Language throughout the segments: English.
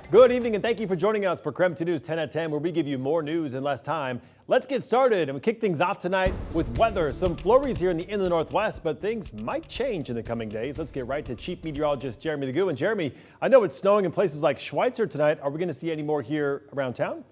Good evening and thank you for joining us for KREM 2 News 10 at 10, where we give you more news in less time. Let's get started and we kick things off tonight with weather. Some flurries here in the inland northwest, but things might change in the coming days. Let's get right to Chief Meteorologist Jeremy Legoo. And Jeremy, I know it's snowing in places like Schweitzer tonight. Are we going to see any more here around town?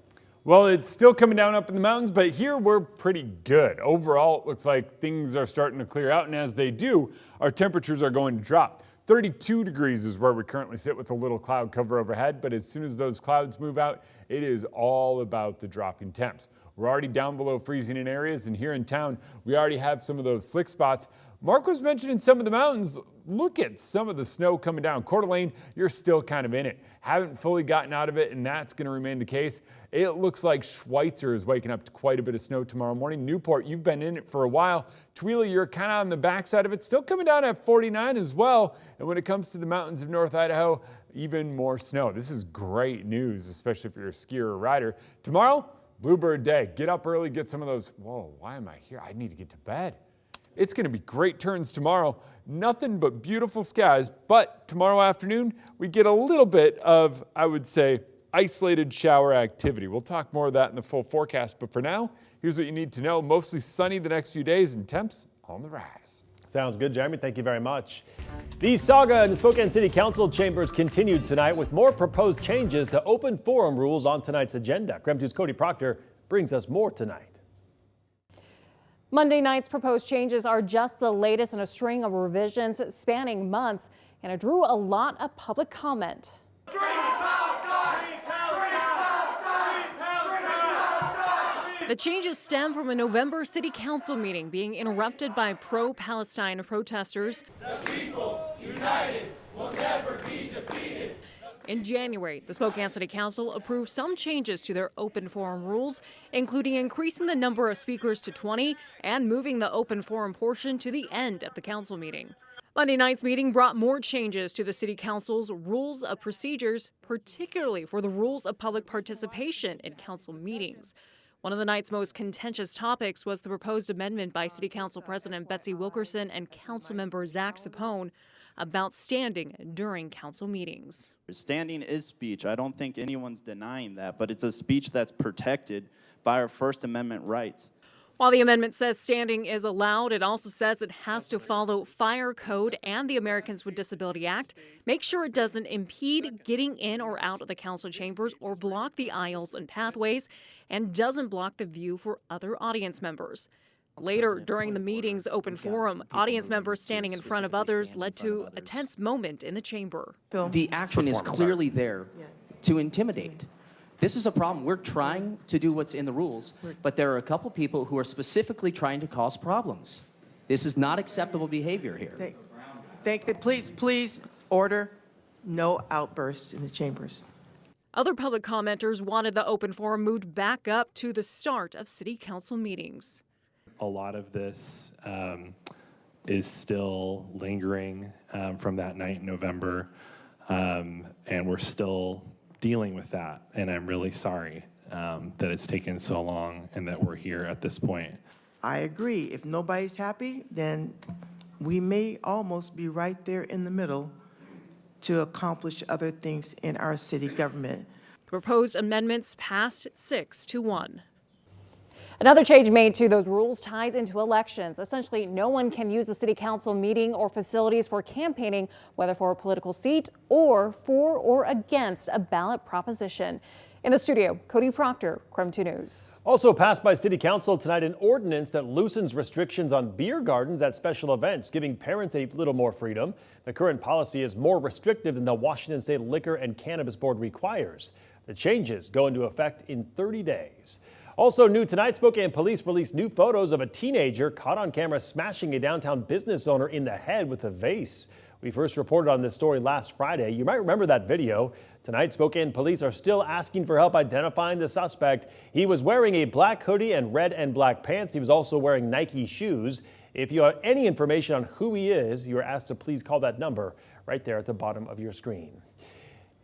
Well, it's still coming down up in the mountains, but here we're pretty good. Overall, it looks like things are starting to clear out, and as they do, our temperatures are going to drop. 32 degrees is where we currently sit with a little cloud cover overhead, but as soon as those clouds move out, it is all about the dropping temps. We're already down below freezing in areas, and here in town, we already have some of those slick spots. Mark was mentioning some of the mountains. Look at some of the snow coming down. Coeur d'Alene, you're still kind of in it. Haven't fully gotten out of it, and that's going to remain the case. It looks like Schweitzer is waking up to quite a bit of snow tomorrow morning. Newport, you've been in it for a while. Tooele, you're kind of on the backside of it. Still coming down at 49 as well. And when it comes to the mountains of North Idaho, even more snow. This is great news, especially if you're a skier or rider. Tomorrow, Bluebird Day. Get up early, get some of those. Whoa, why am I here? I need to get to bed. It's going to be great turns tomorrow. Nothing but beautiful skies. But tomorrow afternoon, we get a little bit of, I would say, isolated shower activity. We'll talk more of that in the full forecast. But for now, here's what you need to know. Mostly sunny the next few days and temps on the rise. Sounds good, Jeremy. Thank you very much. The saga in the Spokane City Council chambers continued tonight with more proposed changes to open forum rules on tonight's agenda. KREM 2's Cody Proctor brings us more tonight. Monday night's proposed changes are just the latest in a string of revisions spanning months, and it drew a lot of public comment. The changes stem from a November City Council meeting being interrupted by pro-Palestine protesters. The people united will never be defeated. In January, the Spokane City Council approved some changes to their open forum rules, including increasing the number of speakers to 20 and moving the open forum portion to the end of the council meeting. Monday night's meeting brought more changes to the City Council's rules of procedures, particularly for the rules of public participation in council meetings. One of the night's most contentious topics was the proposed amendment by City Council President Betsy Wilkerson and Councilmember Zach Sapone about standing during council meetings. Standing is speech. I don't think anyone's denying that, but it's a speech that's protected by our First Amendment rights. While the amendment says standing is allowed, it also says it has to follow fire code and the Americans with Disability Act. Make sure it doesn't impede getting in or out of the council chambers or block the aisles and pathways, and doesn't block the view for other audience members. Later, during the meeting's open forum, audience members standing in front of others led to a tense moment in the chamber. The action is clearly there to intimidate. This is a problem. We're trying to do what's in the rules, but there are a couple people who are specifically trying to cause problems. This is not acceptable behavior here. Please, order. No outbursts in the chambers. Other public commenters wanted the open forum moved back up to the start of city council meetings. A lot of this is still lingering from that night in November, and we're still dealing with that. And I'm really sorry that it's taken so long and that we're here at this point. I agree. If nobody's happy, then we may almost be right there in the middle to accomplish other things in our city government. The proposed amendments passed 6-1. Another change made to those rules ties into elections. Essentially, no one can use a city council meeting or facilities for campaigning, whether for a political seat or for or against a ballot proposition. In the studio, Cody Proctor, KREM 2 News. Also passed by City Council tonight, an ordinance that loosens restrictions on beer gardens at special events, giving parents a little more freedom. The current policy is more restrictive than the Washington State Liquor and Cannabis Board requires. The changes go into effect in 30 days. Also new tonight, Spokane police released new photos of a teenager caught on camera smashing a downtown business owner in the head with a vase. We first reported on this story last Friday. You might remember that video. Tonight, Spokane police are still asking for help identifying the suspect. He was wearing a black hoodie and red and black pants. He was also wearing Nike shoes. If you have any information on who he is, you are asked to please call that number right there at the bottom of your screen.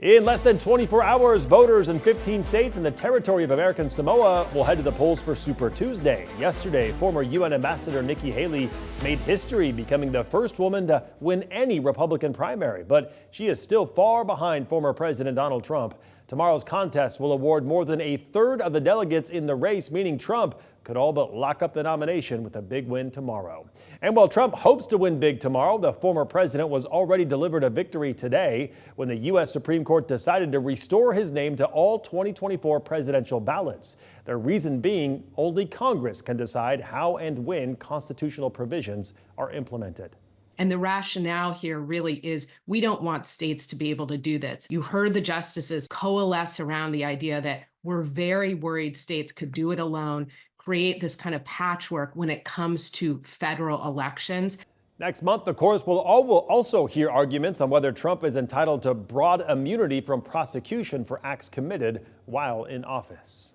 In less than 24 hours, voters in 15 states and the territory of American Samoa will head to the polls for Super Tuesday. Yesterday, former UN Ambassador Nikki Haley made history, becoming the first woman to win any Republican primary. But she is still far behind former President Donald Trump. Tomorrow's contest will award more than a third of the delegates in the race, meaning Trump could all but lock up the nomination with a big win tomorrow. And while Trump hopes to win big tomorrow, the former president was already delivered a victory today when the U.S. Supreme Court decided to restore his name to all 2024 presidential ballots. The reason being, only Congress can decide how and when constitutional provisions are implemented. And the rationale here really is we don't want states to be able to do this. You heard the justices coalesce around the idea that we're very worried states could do it alone, create this kind of patchwork when it comes to federal elections. Next month, the courts will also hear arguments on whether Trump is entitled to broad immunity from prosecution for acts committed while in office.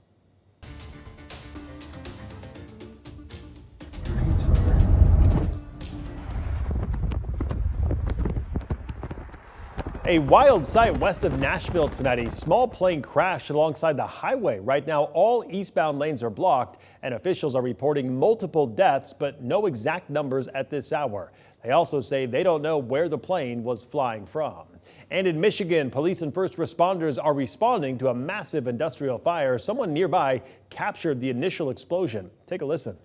A wild sight west of Nashville tonight. A small plane crashed alongside the highway. Right now, all eastbound lanes are blocked, and officials are reporting multiple deaths, but no exact numbers at this hour. They also say they don't know where the plane was flying from. And in Michigan, police and first responders are responding to a massive industrial fire. Someone nearby captured the initial explosion. Take a listen.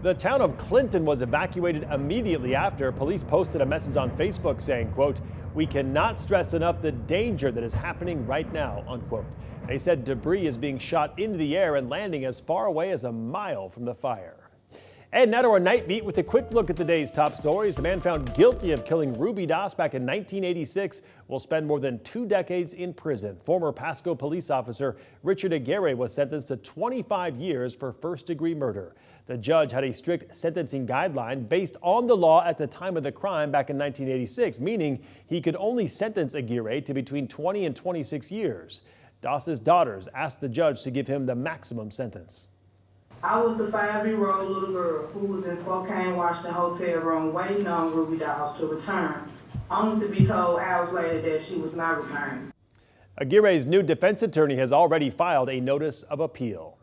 The town of Clinton was evacuated immediately after. Police posted a message on Facebook saying, quote, "We cannot stress enough the danger that is happening right now," unquote. They said debris is being shot into the air and landing as far away as a mile from the fire. And now to our night beat with a quick look at the day's top stories. The man found guilty of killing Ruby Das back in 1986 will spend more than 2 decades in prison. Former Pasco police officer Richard Aguirre was sentenced to 25 years for first-degree murder. The judge had a strict sentencing guideline based on the law at the time of the crime back in 1986, meaning he could only sentence Aguirre to between 20 and 26 years. Das's daughters asked the judge to give him the maximum sentence. I was the 5-year-old little girl who was in Spokane, Washington hotel room waiting on Ruby Das to return, only to be told hours later that she was not returning. Aguirre's new defense attorney has already filed a notice of appeal.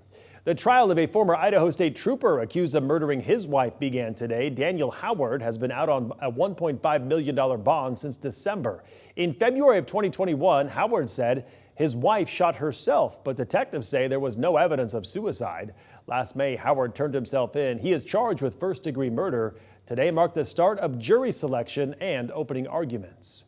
The trial of a former Idaho State trooper accused of murdering his wife began today. Daniel Howard has been out on a $1.5 million bond since December. In February of 2021, Howard said his wife shot herself, but detectives say there was no evidence of suicide. Last May, Howard turned himself in. He is charged with first-degree murder. Today marked the start of jury selection and opening arguments.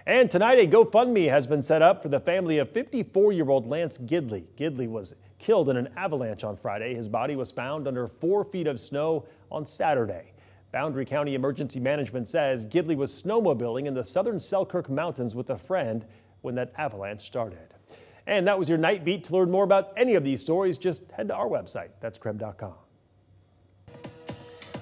And tonight, a GoFundMe has been set up for the family of 54-year-old Lance Gidley. Gidley was killed in an avalanche on Friday. His body was found under 4 feet of snow on Saturday. Boundary County Emergency Management says Gidley was snowmobiling in the southern Selkirk Mountains with a friend when that avalanche started. And that was your Night Beat. To learn more about any of these stories, just head to our website. That's KREM.com.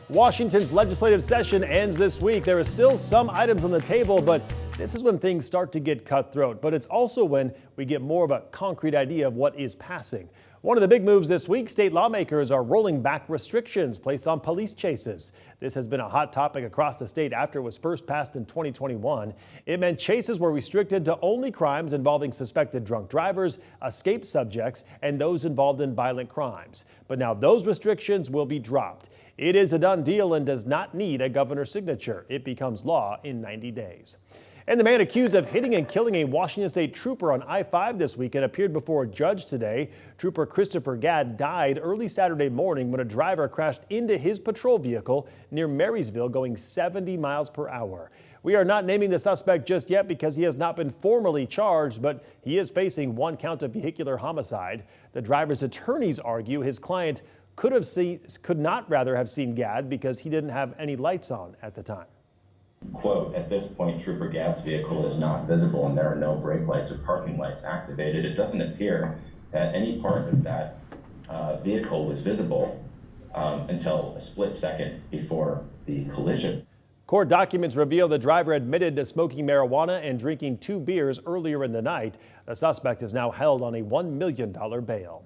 Washington's legislative session ends this week. There are still some items on the table, but this is when things start to get cutthroat. But it's also when we get more of a concrete idea of what is passing. One of the big moves this week, state lawmakers are rolling back restrictions placed on police chases. This has been a hot topic across the state after it was first passed in 2021. It meant chases were restricted to only crimes involving suspected drunk drivers, escaped subjects, and those involved in violent crimes. But now those restrictions will be dropped. It is a done deal and does not need a governor's signature. It becomes law in 90 days. And the man accused of hitting and killing a Washington State trooper on I-5 this weekend appeared before a judge today. Trooper Christopher Gadd died early Saturday morning when a driver crashed into his patrol vehicle near Marysville going 70 miles per hour. We are not naming the suspect just yet because he has not been formally charged, but he is facing 1 count of vehicular homicide. The driver's attorneys argue his client could not have seen Gadd because he didn't have any lights on at the time. Quote, "At this point, Trooper Gadd's vehicle is not visible and there are no brake lights or parking lights activated. It doesn't appear that any part of that vehicle was visible until a split second before the collision." Court documents reveal the driver admitted to smoking marijuana and drinking 2 beers earlier in the night. The suspect is now held on a $1 million bail.